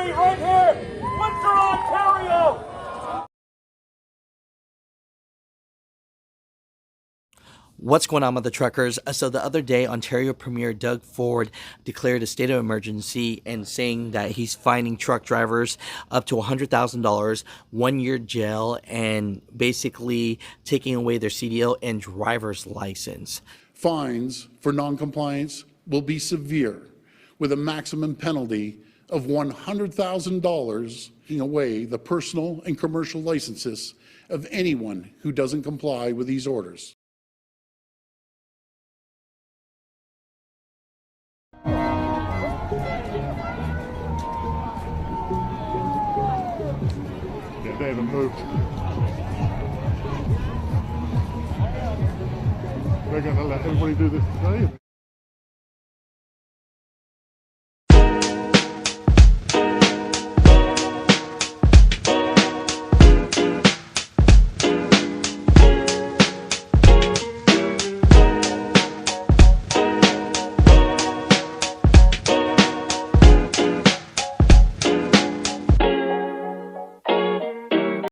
Street right here, Windsor, Ontario. What's going on with the truckers? So the other day, Ontario Premier Doug Ford declared a state of emergency and saying that he's fining truck drivers up to $100,000, 1 year jail, and basically taking away their CDL and driver's license. Fines for noncompliance will be severe, with a maximum penalty of $100,000, taking away the personal and commercial licenses of anyone who doesn't comply with these orders. Yeah, they haven't moved. They're going to let everybody do this today.